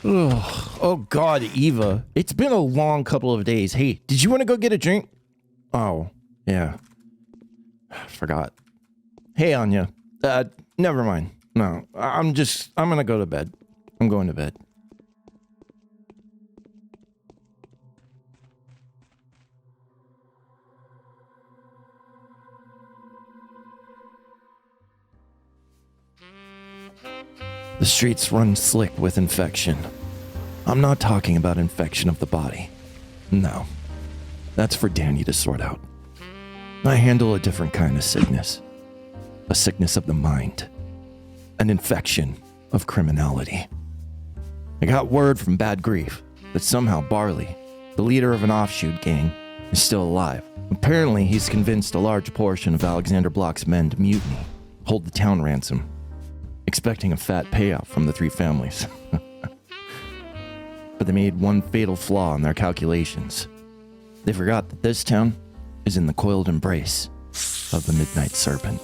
Ugh. Oh God, Eva. It's been a long couple of days. Hey, did you want to go get a drink? Oh, yeah. Forgot. Hey, Anya. Never mind. No, I'm gonna go to bed. I'm going to bed. The streets run slick with infection. I'm not talking about infection of the body. No. That's for Danny to sort out. I handle a different kind of sickness. A sickness of the mind. An infection of criminality. I got word from Bad Grief that somehow Barley, the leader of an offshoot gang, is still alive. Apparently, he's convinced a large portion of Alexander Block's men to mutiny, hold the town ransom, expecting a fat payout from the three families. But they made one fatal flaw in their calculations. They forgot that this town is in the coiled embrace of the Midnight Serpent.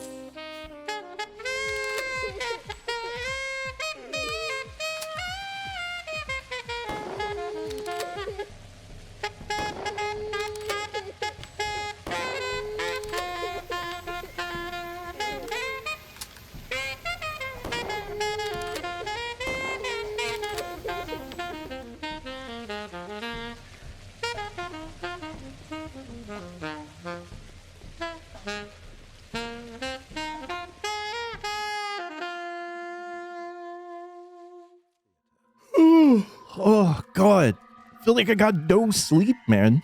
Oh, God. I feel like I got no sleep, man.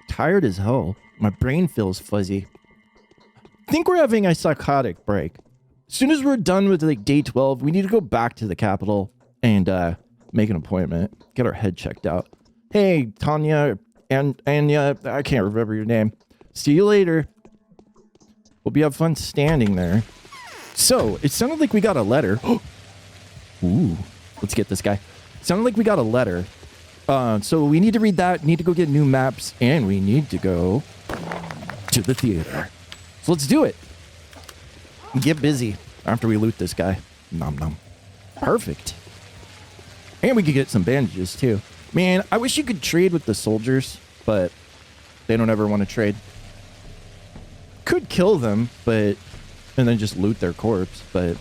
Tired as hell. My brain feels fuzzy. I think we're having a psychotic break. As soon as we're done with like day 12, we need to go back to the capital and make an appointment. Get our head checked out. Hey, Tanya and Anya, I can't remember your name. See you later. Hope you have fun standing there. So, it sounded like we got a letter. Ooh, let's get this guy. Sounded like we got a letter. So we need to read that, need to go get new maps, and we need to go to the theater. So let's do it. Get busy after we loot this guy. Nom nom. Perfect. And we could get some bandages too. Man, I wish you could trade with the soldiers, but they don't ever want to trade. Could kill them, and then just loot their corpse, but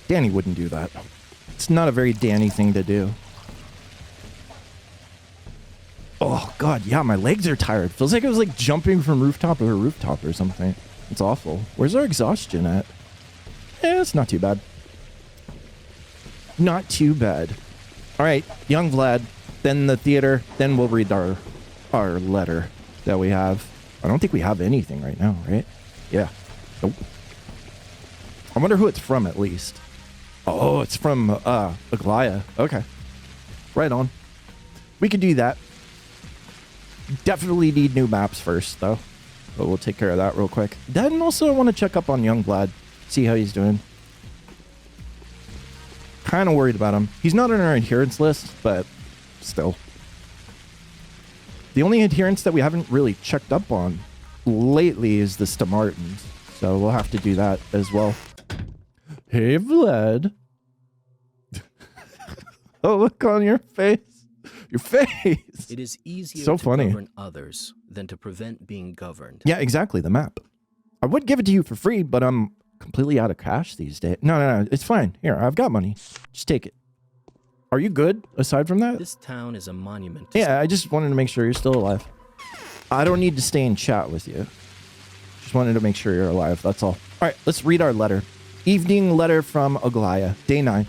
Danny wouldn't do that. It's not a very Danny thing to do. Oh, God, yeah, my legs are tired. Feels like I was, like, jumping from rooftop to rooftop or something. It's awful. Where's our exhaustion at? It's not too bad. Not too bad. All right, young Vlad, then the theater, then we'll read our letter that we have. I don't think we have anything right now, right? Yeah. Nope. I wonder who it's from, at least. Oh, it's from, Aglaia. Okay. Right on. We could do that. Definitely need new maps first, though. But we'll take care of that real quick. Then also I want to check up on young Vlad. See how he's doing. Kind of worried about him. He's not on our adherence list, but still. The only adherence that we haven't really checked up on lately is the Stamartins. So we'll have to do that as well. Hey, Vlad. Oh, look on your face. Your face. It is easier so to funny. govern others than to prevent being governed. Yeah, exactly. The map. I would give it to you for free, but I'm completely out of cash these days. No. It's fine. Here, I've got money. Just take it. Are you good aside from that? This town is a monument. Yeah, I just wanted to make sure you're still alive. I don't need to stay and chat with you. Just wanted to make sure you're alive. That's all. All right, let's read our letter. Evening letter from Aglaia, day 9.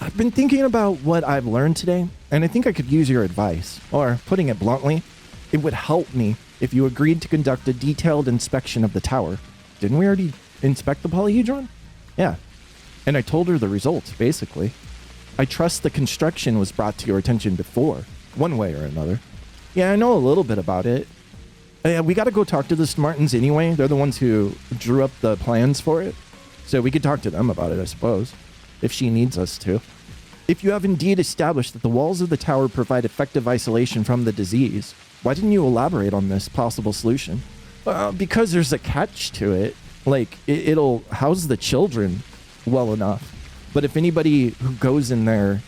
I've been thinking about what I've learned today, and I think I could use your advice. Or, putting it bluntly, it would help me if you agreed to conduct a detailed inspection of the tower. Didn't we already inspect the polyhedron? Yeah. And I told her the results, basically. I trust the construction was brought to your attention before, one way or another. Yeah, I know a little bit about it. We got to go talk to the Smartins anyway. They're the ones who drew up the plans for it. So we could talk to them about it, I suppose, if she needs us to. If you have indeed established that the walls of the tower provide effective isolation from the disease, why didn't you elaborate on this possible solution? Because there's a catch to it. Like, it'll house the children well enough. But if anybody who goes in there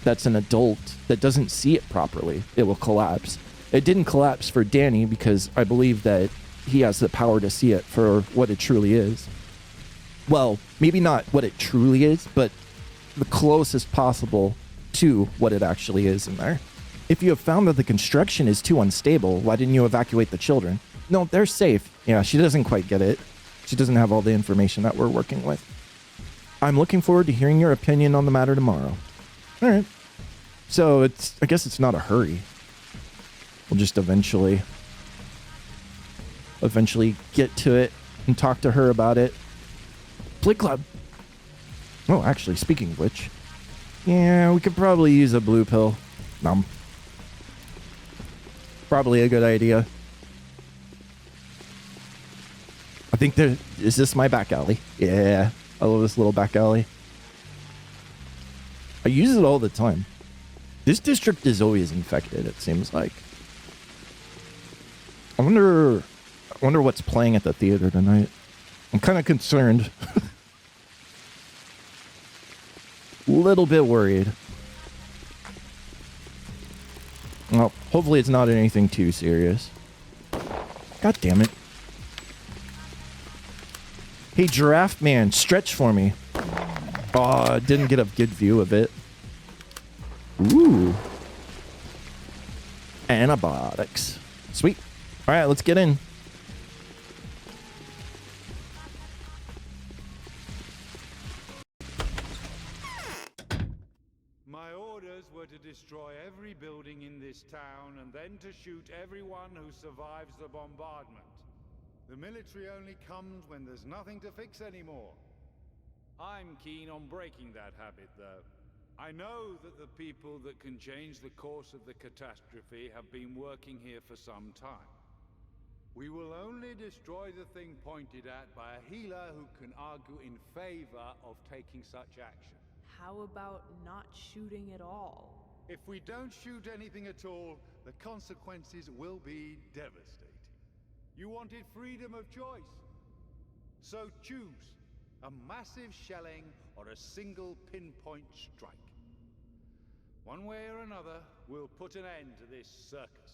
that's an adult that doesn't see it properly, it will collapse. It didn't collapse for Danny because I believe that he has the power to see it for what it truly is. Well, maybe not what it truly is, but the closest possible to what it actually is in there. If you have found that the construction is too unstable, why didn't you evacuate the children? No, they're safe. Yeah, she doesn't quite get it. She doesn't have all the information that we're working with. I'm looking forward to hearing your opinion on the matter tomorrow. All right. So I guess it's not a hurry. We'll just eventually get to it and talk to her about it. Play club. Oh, actually, speaking of which, yeah, we could probably use a blue pill. Probably a good idea. I think is this my back alley? Yeah, I love this little back alley. I use it all the time. This district is always infected, it seems like. I wonder what's playing at the theater tonight. I'm kind of concerned. Little bit worried. Well, hopefully it's not anything too serious. God damn it. Hey, Giraffe Man, stretch for me. Oh, I didn't get a good view of it. Ooh. Antibiotics. Sweet. All right, let's get in. My orders were to destroy every building in this town and then to shoot everyone who survives the bombardment. The military only comes when there's nothing to fix anymore. I'm keen on breaking that habit, though. I know that the people that can change the course of the catastrophe have been working here for some time. We will only destroy the thing pointed at by a healer who can argue in favor of taking such action. How about not shooting at all? If we don't shoot anything at all, the consequences will be devastating. You wanted freedom of choice. So choose a massive shelling or a single pinpoint strike. One way or another, we'll put an end to this circus.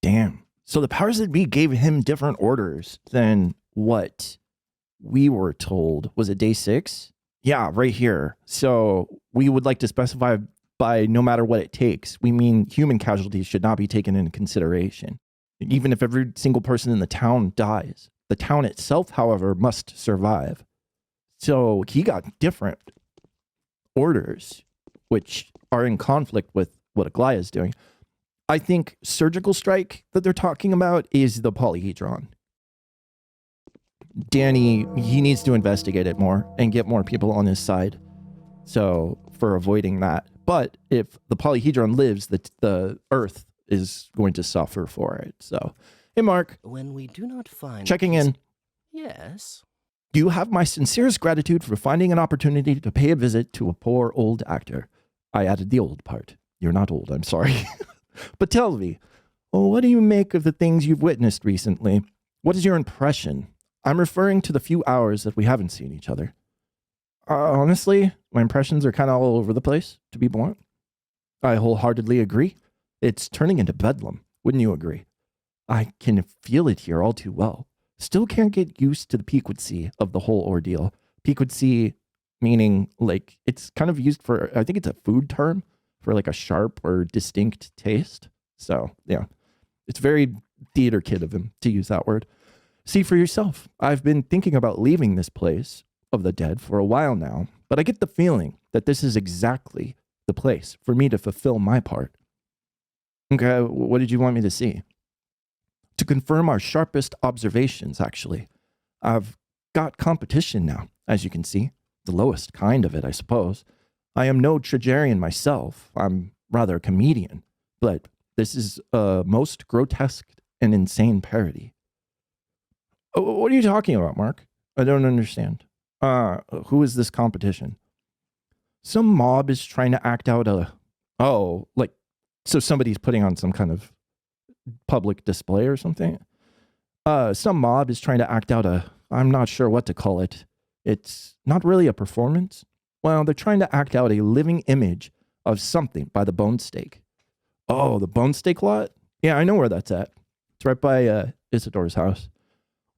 Damn. So the powers that be gave him different orders than what we were told. Was it day 6? Yeah, right here. So we would like to specify by no matter what it takes. We mean human casualties should not be taken into consideration. Even if every single person in the town dies. The town itself, however, must survive. So he got different orders, which are in conflict with what Aglaia is doing. I think surgical strike that they're talking about is the polyhedron. Danny, he needs to investigate it more and get more people on his side. So for avoiding that. But if the polyhedron lives, the Earth is going to suffer for it. So, hey, Mark. When we do not find... Checking in. Yes? You have my sincerest gratitude for finding an opportunity to pay a visit to a poor old actor. I added the old part. You're not old, I'm sorry. But tell me, what do you make of the things you've witnessed recently? What is your impression? I'm referring to the few hours that we haven't seen each other. Honestly, my impressions are kind of all over the place, to be blunt. I wholeheartedly agree. It's turning into bedlam. Wouldn't you agree? I can feel it here all too well. Still can't get used to the piquancy of the whole ordeal. Piquancy meaning like it's kind of used for, I think it's a food term for like a sharp or distinct taste. So yeah, it's very theater kid of him to use that word. See for yourself. I've been thinking about leaving this place of the dead for a while now, but I get the feeling that this is exactly the place for me to fulfill my part. Okay, what did you want me to see? To confirm our sharpest observations, actually. I've got competition now, as you can see. The lowest kind of it, I suppose. I am no tragedian myself. I'm rather a comedian. But this is a most grotesque and insane parody. What are you talking about, Mark? I don't understand. Who is this competition? Some mob is trying to act out so somebody's putting on some kind of public display or something. Some mob is trying to act out I'm not sure what to call it. It's not really a performance. Well, they're trying to act out a living image of something by the Bone Steak. Oh, the Bone Steak lot? Yeah, I know where that's at. It's right by Isidore's house.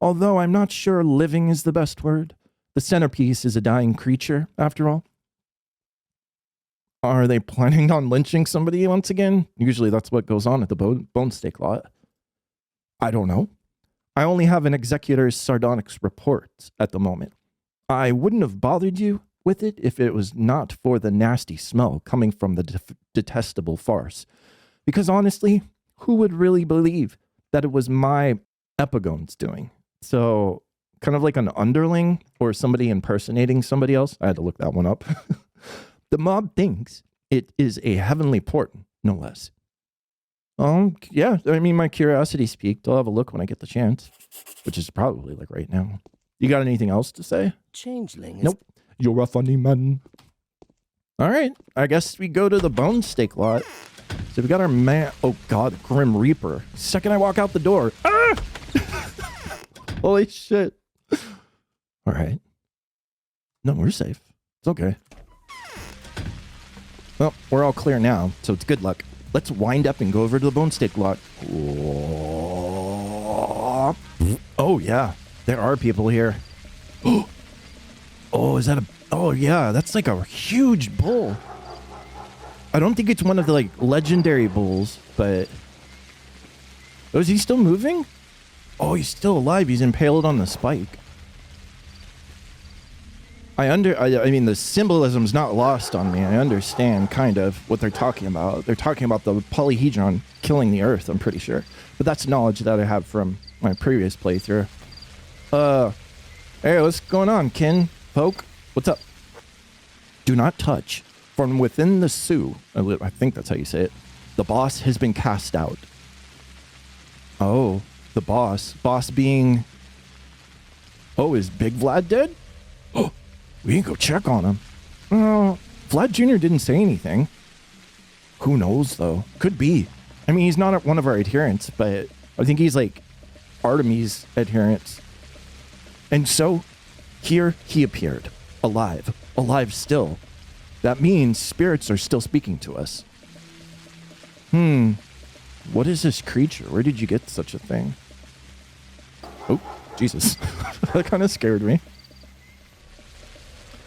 Although I'm not sure living is the best word. The centerpiece is a dying creature, after all. Are they planning on lynching somebody once again? Usually that's what goes on at the Bone Steak lot. I don't know. I only have an executor's sardonic report at the moment. I wouldn't have bothered you with it if it was not for the nasty smell coming from the detestable farce. Because honestly, who would really believe that it was my epigones doing? So, kind of like an underling or somebody impersonating somebody else. I had to look that one up. The mob thinks it is a heavenly port, no less. Yeah, I mean, my curiosity's piqued. I'll have a look when I get the chance, which is probably like right now. You got anything else to say? Changeling is... Nope. You're a funny man. All right, I guess we go to the Bone Steak lot. So we got our man. Oh God, Grim Reaper. Second I walk out the door. Ah! Holy shit. All right. No, we're safe. It's okay. Well, we're all clear now, so it's good luck. Let's wind up and go over to the Bone Steak lot. Oh, yeah. There are people here. Oh, is that a... Oh, yeah. That's like a huge bull. I don't think it's one of the, like, legendary bulls, but... Oh, is he still moving? Oh, he's still alive. He's impaled on the spike. I mean, the symbolism's not lost on me. I understand, kind of, what they're talking about. They're talking about the polyhedron killing the Earth, I'm pretty sure. But that's knowledge that I have from my previous playthrough. Hey, what's going on, kin? Folk? What's up? Do not touch. From within the Sioux, I think that's how you say it, the boss has been cast out. Oh, the boss. Boss being... Oh, is Big Vlad dead? Oh, we can go check on him. Vlad Jr. didn't say anything. Who knows, though? Could be. I mean, he's not one of our adherents, but I think he's like Artemis adherents. And so, here he appeared. Alive. Alive still. That means spirits are still speaking to us. What is this creature? Where did you get such a thing? Oh, Jesus. That kind of scared me.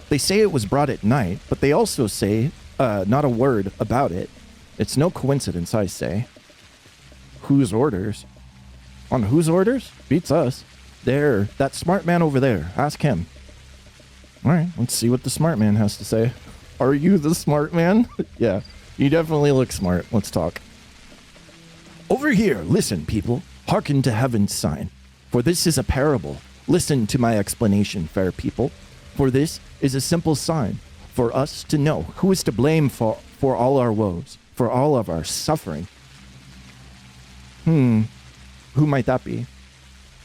They say it was brought at night, but they also say not a word about it. It's no coincidence, I say. Whose orders? On whose orders? Beats us. There, that smart man over there. Ask him. All right, let's see what the smart man has to say. Are you the smart man? Yeah, you definitely look smart. Let's talk. Over here, listen, people. Hearken to heaven's sign. For this is a parable. Listen to my explanation, fair people. For this is a simple sign for us to know who is to blame for all our woes, for all of our suffering. Who might that be?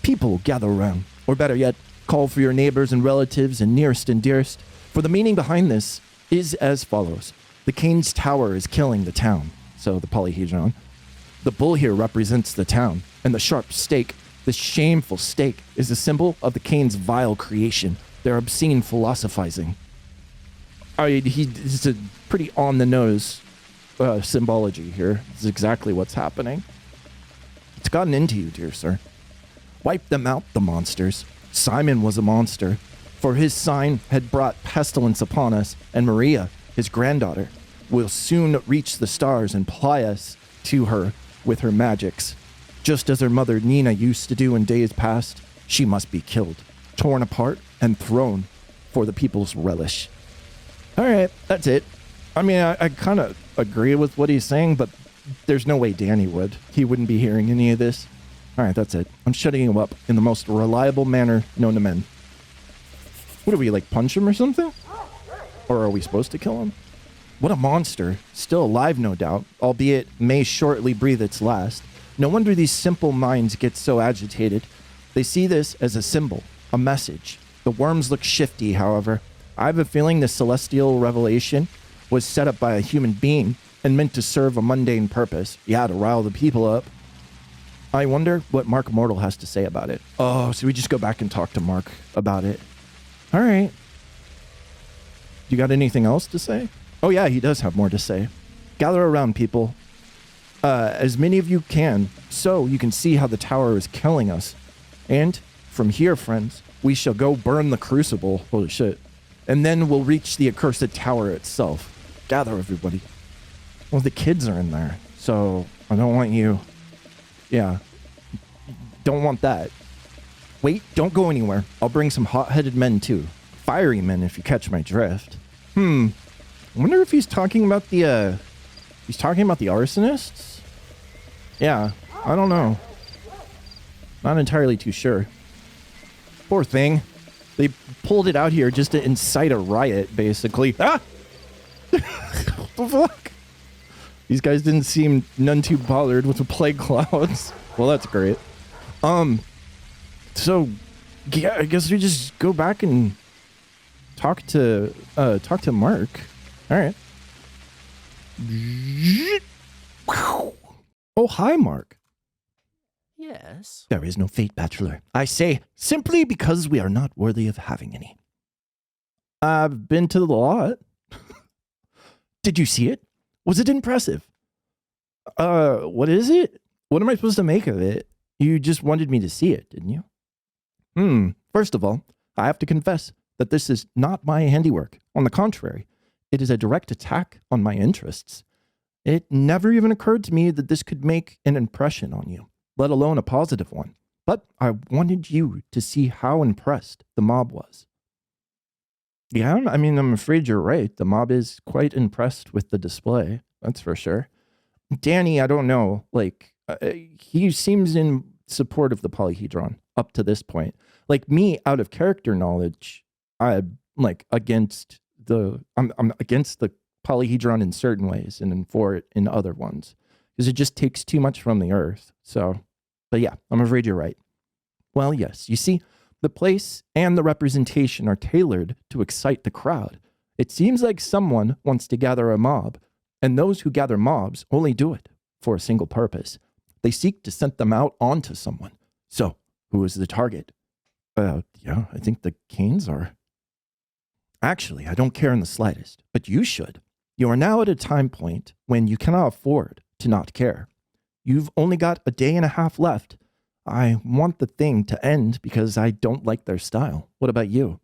People gather around, or better yet, call for your neighbors and relatives and nearest and dearest. For the meaning behind this is as follows. The Cain's Tower is killing the town, so the polyhedron. The bull here represents the town, and the sharp stake, the shameful stake, is a symbol of the Cain's vile creation, their obscene philosophizing. It's a pretty on-the-nose symbology here. This is exactly what's happening. It's gotten into you, dear sir. Wipe them out, the monsters. Simon was a monster, for his sign had brought pestilence upon us, and Maria, his granddaughter, will soon reach the stars and ply us to her with her magics. Just as her mother Nina used to do in days past, She must be killed, torn apart, and thrown for the people's relish. All right, that's it. I mean, I kind of agree with what he's saying, but there's no way Danny would. He wouldn't be hearing any of this. All right, that's it. I'm shutting him up in the most reliable manner known to men. What do we, like, punch him or something? Or are we supposed to kill him? What a monster. Still alive, no doubt, albeit may shortly breathe its last. No wonder these simple minds get so agitated. They see this as a symbol, a message. The worms look shifty, however. I have a feeling this celestial revelation was set up by a human being and meant to serve a mundane purpose. Yeah, to rile the people up. I wonder what Mark Mortal has to say about it. Oh, so we just go back and talk to Mark about it. All right. You got anything else to say? Oh yeah, he does have more to say. Gather around, people. As many of you can, so you can see how the tower is killing us. And from here, friends, we shall go burn the crucible. Holy shit. And then we'll reach the accursed tower itself. Gather, everybody. Well, the kids are in there, so I don't want you... Yeah. Don't want that. Wait, don't go anywhere. I'll bring some hot-headed men, too. Fiery men, if you catch my drift. I wonder if he's talking about the, He's talking about the arsonists? Yeah, I don't know. Not entirely too sure. Poor thing. They pulled it out here just to incite a riot, basically. Ah! What the fuck? These guys didn't seem none too bothered with the plague clouds. Well, that's great. So, yeah, I guess we just go back and talk to Mark. All right. Oh, hi, Mark. Yes. There is no fate, Bachelor. I say, simply because we are not worthy of having any. I've been to the lot. Did you see it? Was it impressive? What is it? What am I supposed to make of it? You just wanted me to see it, didn't you? First of all, I have to confess that this is not my handiwork. On the contrary, it is a direct attack on my interests. It never even occurred to me that this could make an impression on you, let alone a positive one. But I wanted you to see how impressed the mob was. Yeah, I mean, I'm afraid you're right. The mob is quite impressed with the display. That's for sure. Danny, I don't know. Like, he seems in support of the polyhedron up to this point. Like me, out of character knowledge, I'm against the polyhedron in certain ways and then for it in other ones. Because it just takes too much from the earth. So, but yeah, I'm afraid you're right. Well, yes, you see, the place and the representation are tailored to excite the crowd. It seems like someone wants to gather a mob, and those who gather mobs only do it for a single purpose. They seek to send them out onto someone. So, who is the target? Yeah, I think the Canes are. Actually, I don't care in the slightest, but you should. You are now at a time point when you cannot afford to not care. You've only got a day and a half left. I want the thing to end because I don't like their style. What about you?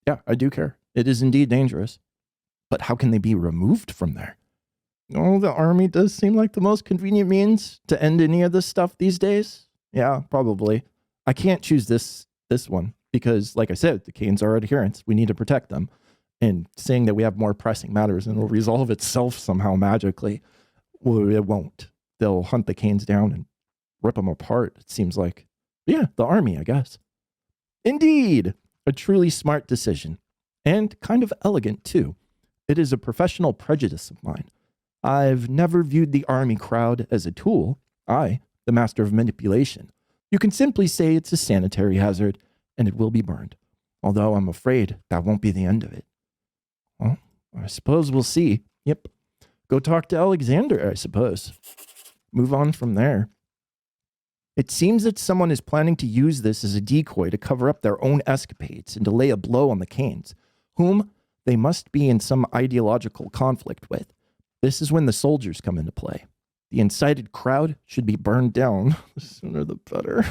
Yeah, I do care. It is indeed dangerous. But how can they be removed from there? Oh, the army does seem like the most convenient means to end any of this stuff these days. Yeah, probably. I can't choose this one because, like I said, the Canes are adherents. We need to protect them. And saying that we have more pressing matters and it'll resolve itself somehow magically, well, it won't. They'll hunt the Canes down and rip them apart, it seems like. Yeah, the army, I guess. Indeed, a truly smart decision. And kind of elegant, too. It is a professional prejudice of mine. I've never viewed the army crowd as a tool. I, the master of manipulation. You can simply say it's a sanitary hazard, and it will be burned. Although I'm afraid that won't be the end of it. Well, I suppose we'll see. Yep. Go talk to Alexander, I suppose. Move on from there. It seems that someone is planning to use this as a decoy to cover up their own escapades and to lay a blow on the Canes, whom they must be in some ideological conflict with. This is when the soldiers come into play. The incited crowd should be burned down. The sooner the better.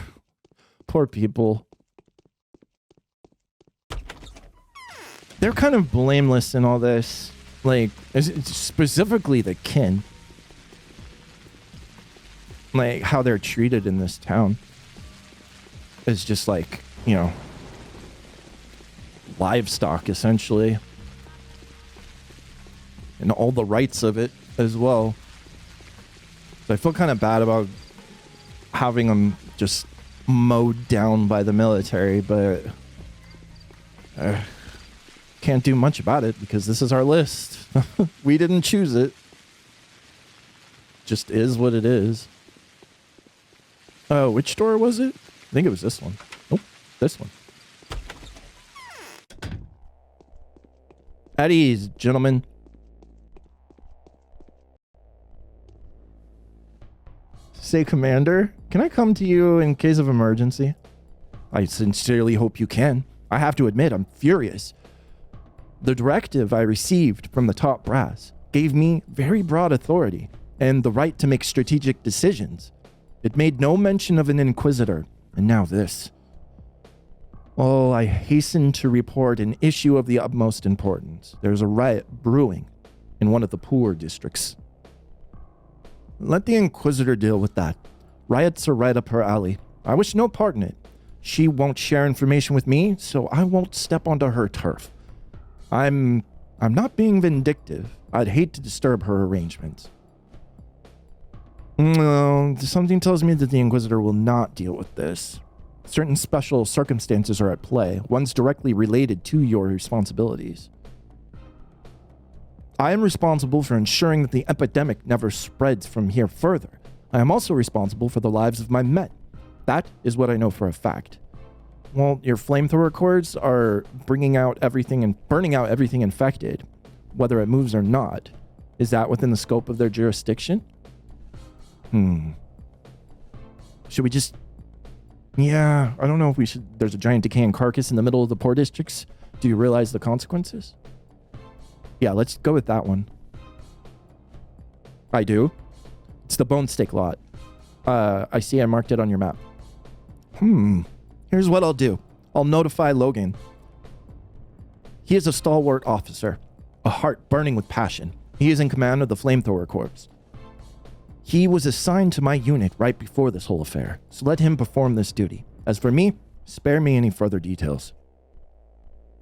Poor people. They're kind of blameless in all this. Like, specifically the kin. Like, how they're treated in this town. as just like, you know, livestock essentially. And all the rights of it as well. So I feel kind of bad about having them just mowed down by the military, but can't do much about it because this is our list. We didn't choose it. Just is what it is. Which door was it? I think it was this one. Nope, this one. At ease, gentlemen. Say, Commander, can I come to you in case of emergency? I sincerely hope you can. I have to admit, I'm furious. The directive I received from the top brass gave me very broad authority and the right to make strategic decisions. It made no mention of an inquisitor, and now this. Oh, I hasten to report an issue of the utmost importance. There's a riot brewing in one of the poor districts. Let the Inquisitor deal with that. Riots are right up her alley. I wish no part in it. She won't share information with me, so I won't step onto her turf. I'm not being vindictive. I'd hate to disturb her arrangements. No, something tells me that the Inquisitor will not deal with this. Certain special circumstances are at play, ones directly related to your responsibilities. I am responsible for ensuring that the epidemic never spreads from here further. I am also responsible for the lives of my men. That is what I know for a fact. Well, your flamethrower cords are bringing out everything and burning out everything infected, whether it moves or not. Is that within the scope of their jurisdiction? Should we just... Yeah, I don't know if we should... There's a giant decaying carcass in the middle of the poor districts. Do you realize the consequences? Yeah, let's go with that one. I do. It's the bone steak lot. I see I marked it on your map. Here's what I'll do. I'll notify Logan. He is a stalwart officer, a heart burning with passion. He is in command of the flamethrower corps. He was assigned to my unit right before this whole affair, so let him perform this duty. As for me, spare me any further details.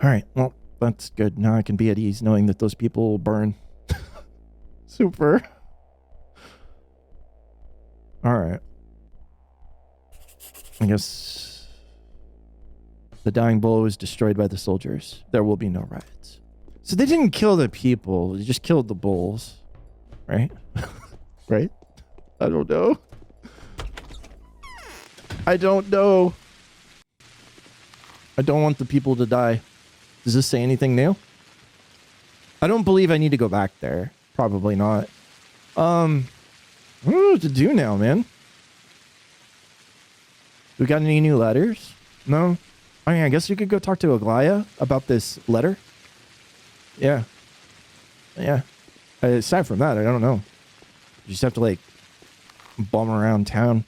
All right, well, that's good. Now I can be at ease knowing that those people will burn. Super. All right. I guess the dying bull was destroyed by the soldiers. There will be no riots. So they didn't kill the people. They just killed the bulls. Right? Right? I don't know. I don't know. I don't want the people to die. Does this say anything new? I don't believe I need to go back there. Probably not. I don't know what to do now, man. We got any new letters? No? I mean, I guess you could go talk to Aglaya about this letter. Yeah. Yeah. Aside from that, I don't know. You just have to, like, bum around town.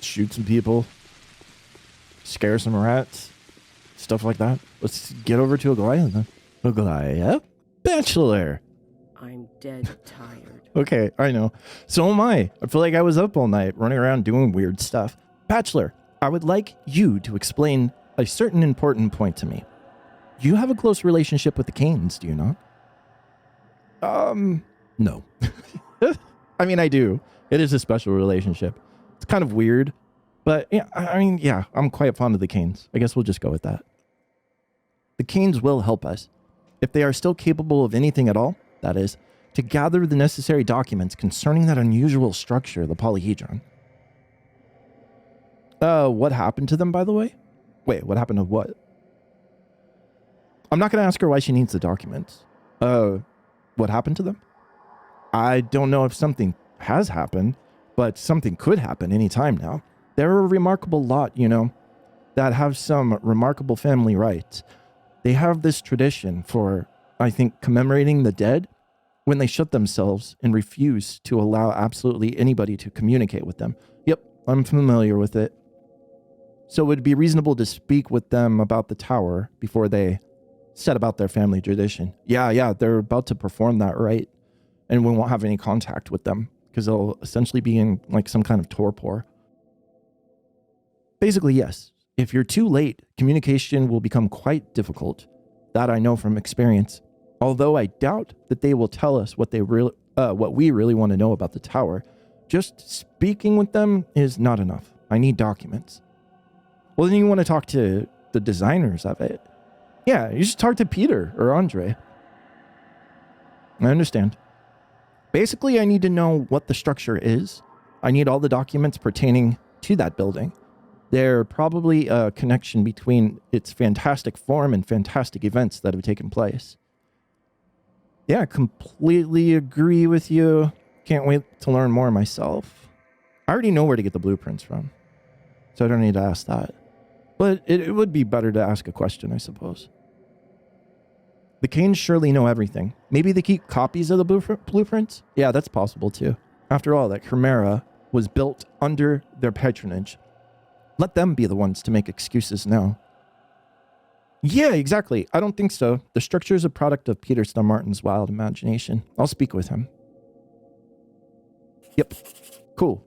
Shoot some people. Scare some rats. Stuff like that. Let's get over to Aglaya then. Aglaya? Bachelor! I'm dead tired. Okay, I know. So am I. I feel like I was up all night running around doing weird stuff. Bachelor, I would like you to explain a certain important point to me. You have a close relationship with the Canes, do you not? No. I mean, I do. It is a special relationship. It's kind of weird, but yeah, I mean, yeah, I'm quite fond of the Canes. I guess we'll just go with that. The Canes will help us, if they are still capable of anything at all, that is, to gather the necessary documents concerning that unusual structure, the polyhedron. What happened to them, by the way? Wait, what happened to what? I'm not going to ask her why she needs the documents. What happened to them? I don't know if something has happened, but something could happen anytime now. They're a remarkable lot, you know, that have some remarkable family rights. They have this tradition for, I think, commemorating the dead when they shut themselves and refuse to allow absolutely anybody to communicate with them. Yep, I'm familiar with it. So it would be reasonable to speak with them about the tower before they set about their family tradition. Yeah, they're about to perform that rite, and we won't have any contact with them because they'll essentially be in like some kind of torpor. Basically, yes. If you're too late, communication will become quite difficult. That I know from experience. Although I doubt that they will tell us what we really want to know about the tower. Just speaking with them is not enough. I need documents. Well, then you want to talk to the designers of it. Yeah, you should talk to Peter or Andre. I understand. Basically, I need to know what the structure is. I need all the documents pertaining to that building. There's probably a connection between its fantastic form and fantastic events that have taken place. Yeah, I completely agree with you. Can't wait to learn more myself. I already know where to get the blueprints from, so I don't need to ask that. But it would be better to ask a question, I suppose. The Canes surely know everything. Maybe they keep copies of the blueprints? Yeah, that's possible too. After all, that Chimera was built under their patronage. Let them be the ones to make excuses now. Yeah, exactly. I don't think so. The structure is a product of Peter Martin's wild imagination. I'll speak with him. Yep. Cool.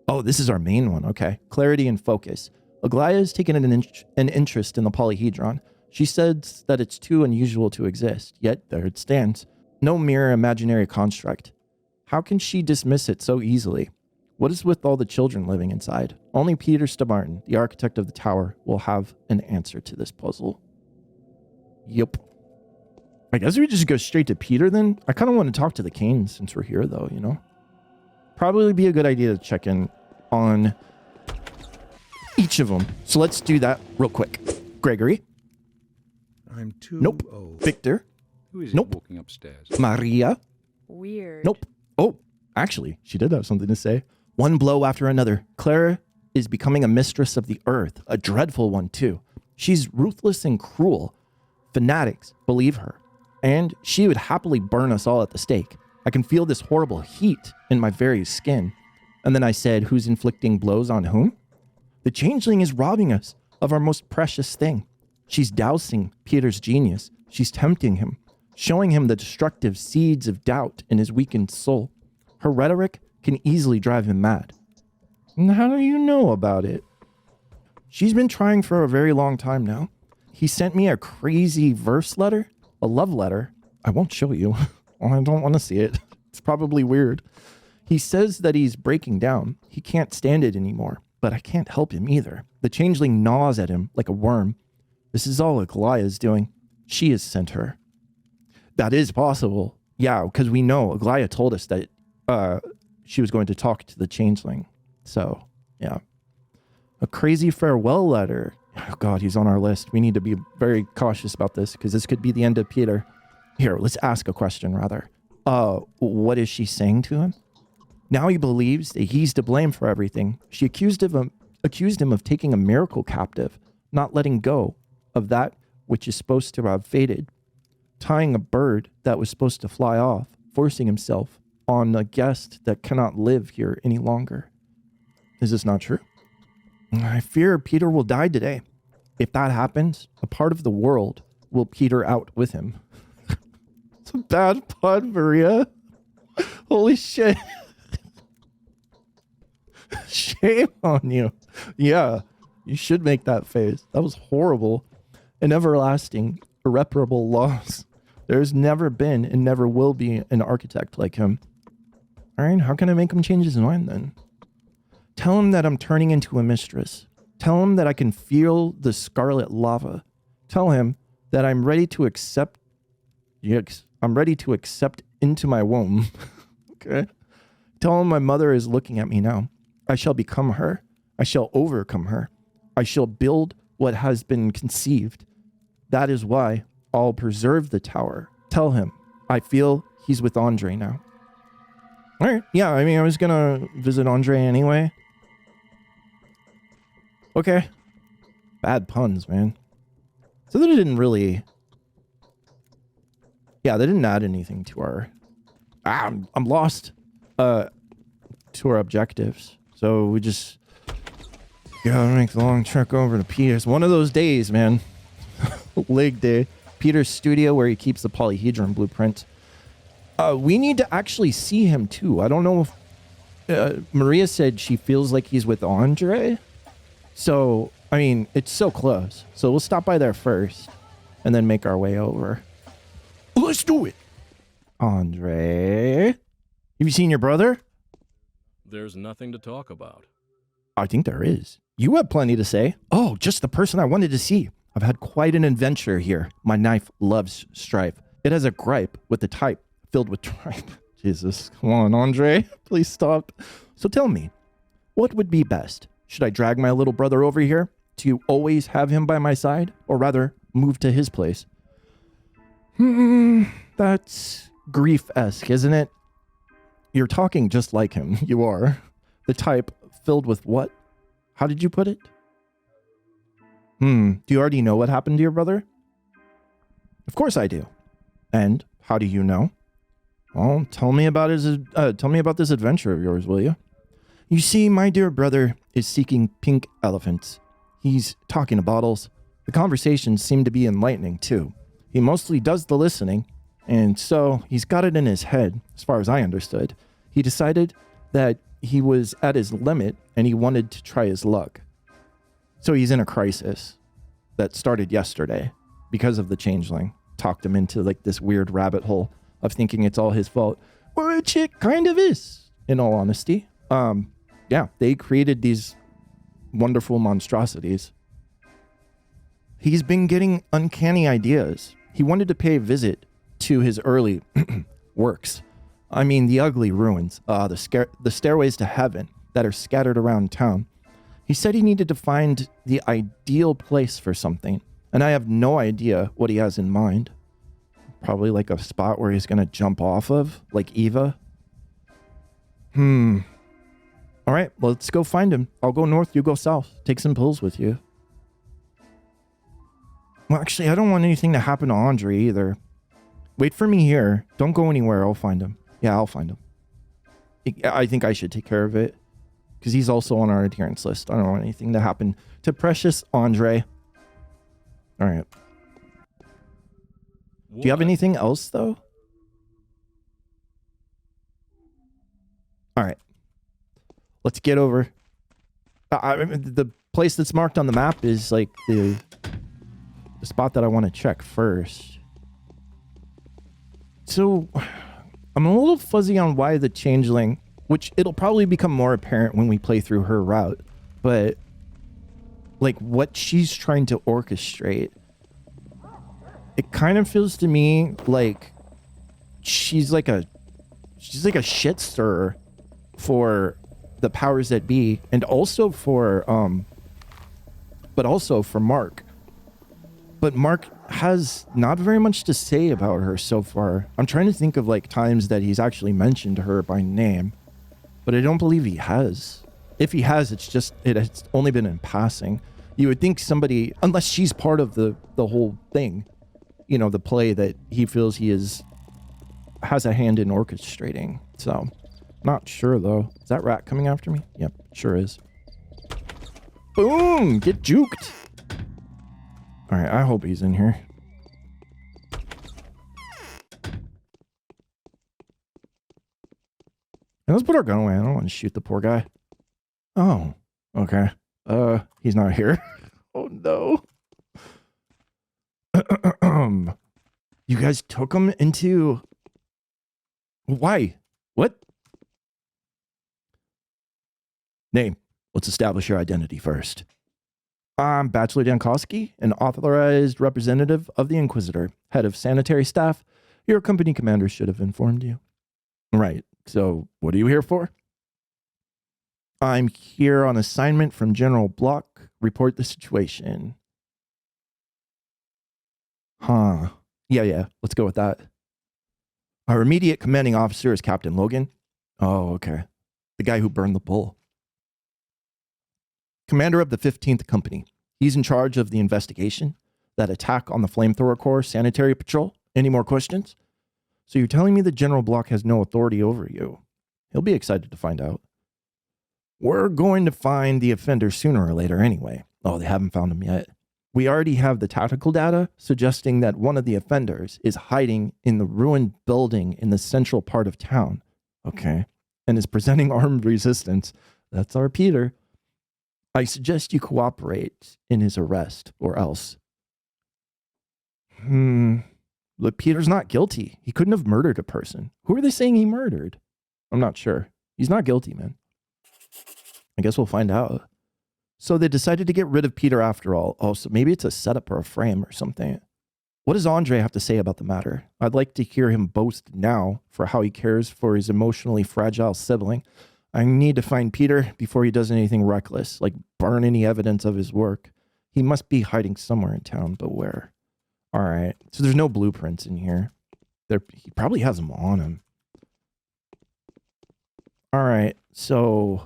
Oh, this is our main one. Okay. Clarity and focus. Aglaia has taken an interest in the polyhedron. She says that it's too unusual to exist, yet there it stands. No mere imaginary construct. How can she dismiss it so easily? What is with all the children living inside? Only Peter Martin, the architect of the tower, will have an answer to this puzzle. Yep. I guess we just go straight to Peter then. I kind of want to talk to the Canes since we're here though, you know? Probably be a good idea to check in on each of them. So let's do that real quick. Gregory. I'm too Nope. old. Victor. Who is Nope. walking upstairs? Maria. Weird. Nope. Oh, actually, she did have something to say. One blow after another. Clara is becoming a mistress of the earth, a dreadful one too. She's ruthless and cruel. Fanatics believe her, and she would happily burn us all at the stake. I can feel this horrible heat in my very skin. And then I said, who's inflicting blows on whom? The changeling is robbing us of our most precious thing. She's dousing Peter's genius. She's tempting him, showing him the destructive seeds of doubt in his weakened soul. Her rhetoric can easily drive him mad. And how do you know about it? She's been trying for a very long time now. He sent me a crazy verse letter, a love letter. I won't show you. I don't want to see it. It's probably weird. He says that he's breaking down. He can't stand it anymore, but I can't help him either. The changeling gnaws at him like a worm. This is all Aglaia is doing. She has sent her. That is possible. Yeah, because we know Aglaia told us that she was going to talk to the changeling. So, yeah. A crazy farewell letter. Oh God, he's on our list. We need to be very cautious about this because this could be the end of Peter. Here, let's ask a question rather. What is she saying to him? Now he believes that he's to blame for everything. She accused him of taking a miracle captive, not letting go of that which is supposed to have faded, tying a bird that was supposed to fly off, forcing himself on a guest that cannot live here any longer. Is this not true? I fear Peter will die today. If that happens, a part of the world will peter out with him. It's a bad pun, Maria. Holy shit. Shame on you. Yeah, you should make that face. That was horrible. An everlasting, irreparable loss. There's never been and never will be an architect like him. All right, how can I make him change his mind then? Tell him that I'm turning into a mistress. Tell him that I can feel the scarlet lava. Tell him that I'm ready to accept. Yes, I'm ready to accept into my womb. Okay. Tell him my mother is looking at me now. I shall become her. I shall overcome her. I shall build what has been conceived. That is why I'll preserve the tower. Tell him I feel he's with Andre now. All right. Yeah, I mean, I was going to visit Andre anyway. Okay. Bad puns, man. So they didn't really... Yeah, they didn't add anything to our... I'm lost. To our objectives. So we just gotta make the long trek over to Peter's. One of those days, man. Leg day. Peter's studio where he keeps the polyhedron blueprint. We need to actually see him too. I don't know if Maria said she feels like he's with Andre. So, I mean, it's so close. So we'll stop by there first and then make our way over. Let's do it. Andre, have you seen your brother? There's nothing to talk about. I think there is. You have plenty to say. Oh, just the person I wanted to see. I've had quite an adventure here. My knife loves strife. It has a gripe with the type filled with tripe. Jesus, come on, Andre, please stop. So tell me, what would be best? Should I drag my little brother over here to always have him by my side, or rather move to his place? That's grief-esque, isn't it? You're talking just like him. You are. The type filled with what? How did you put it? Do you already know what happened to your brother? Of course I do. And how do you know? Well, tell me about this adventure of yours, will you? You see, my dear brother is seeking pink elephants. He's talking to bottles. The conversations seem to be enlightening, too. He mostly does the listening, and so he's got it in his head, as far as I understood. He decided that he was at his limit, and he wanted to try his luck. So he's in a crisis that started yesterday because of the changeling. Talked him into like this weird rabbit hole of thinking it's all his fault, which it kind of is, in all honesty. Yeah, they created these wonderful monstrosities. He's been getting uncanny ideas. He wanted to pay a visit to his early works. I mean, the ugly ruins, the stairways to heaven that are scattered around town. He said he needed to find the ideal place for something, and I have no idea what he has in mind. Probably like a spot where he's going to jump off of, like Eva. All right, well, let's go find him. I'll go north, you go south. Take some pills with you. Well, actually, I don't want anything to happen to Andre either. Wait for me here. Don't go anywhere. I'll find him. Yeah, I'll find him. I think I should take care of it, because he's also on our adherence list. I don't want anything to happen to precious Andre. All right. Do you have anything else, though? All right. Let's get over. The place that's marked on the map is like the spot that I want to check first. So I'm a little fuzzy on why the changeling, which it'll probably become more apparent when we play through her route, but like what she's trying to orchestrate, it kind of feels to me like she's like a shit stirrer for the powers that be, and also for Mark. But Mark has not very much to say about her so far. I'm trying to think of like times that he's actually mentioned her by name, but I don't believe he has. If he has, it's only been in passing. You would think somebody, unless she's part of the whole thing, you know, the play that he feels has a hand in orchestrating. So, not sure though. Is that rat coming after me? Yep, sure is. Boom! Get juked! Alright, I hope he's in here. And let's put our gun away. I don't want to shoot the poor guy. Oh, okay. He's not here. Oh no. You guys took him into... Why? What? Name. Let's establish your identity first. I'm Bachelor Jankowski, an authorized representative of the Inquisitor, head of sanitary staff. Your company commander should have informed you. Right. So, what are you here for? I'm here on assignment from General Block. Report the situation. Huh. Yeah. Let's go with that. Our immediate commanding officer is Captain Logan. Oh, okay. The guy who burned the bull. Commander of the 15th Company. He's in charge of the investigation, that attack on the Flamethrower Corps sanitary patrol. Any more questions? So you're telling me that General Block has no authority over you? He'll be excited to find out. We're going to find the offender sooner or later anyway. Oh, they haven't found him yet. We already have the tactical data suggesting that one of the offenders is hiding in the ruined building in the central part of town. Okay. And is presenting armed resistance. That's our Peter. I suggest you cooperate in his arrest, or else. Look, Peter's not guilty. He couldn't have murdered a person. Who are they saying he murdered? I'm not sure. He's not guilty, man. I guess we'll find out. So they decided to get rid of Peter after all. Oh, so maybe it's a setup or a frame or something. What does Andre have to say about the matter? I'd like to hear him boast now for how he cares for his emotionally fragile sibling. I need to find Peter before he does anything reckless, like burn any evidence of his work. He must be hiding somewhere in town, but where? All right. So there's no blueprints in here. He probably has them on him. All right. So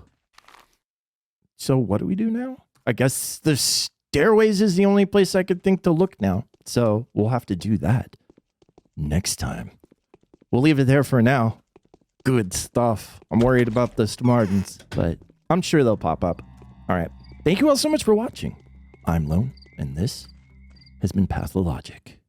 what do we do now? I guess the stairways is the only place I could think to look now. So we'll have to do that next time. We'll leave it there for now. Good stuff. I'm worried about the Smartens, but I'm sure they'll pop up. All right. Thank you all so much for watching. I'm Lone, and this has been Pathologic.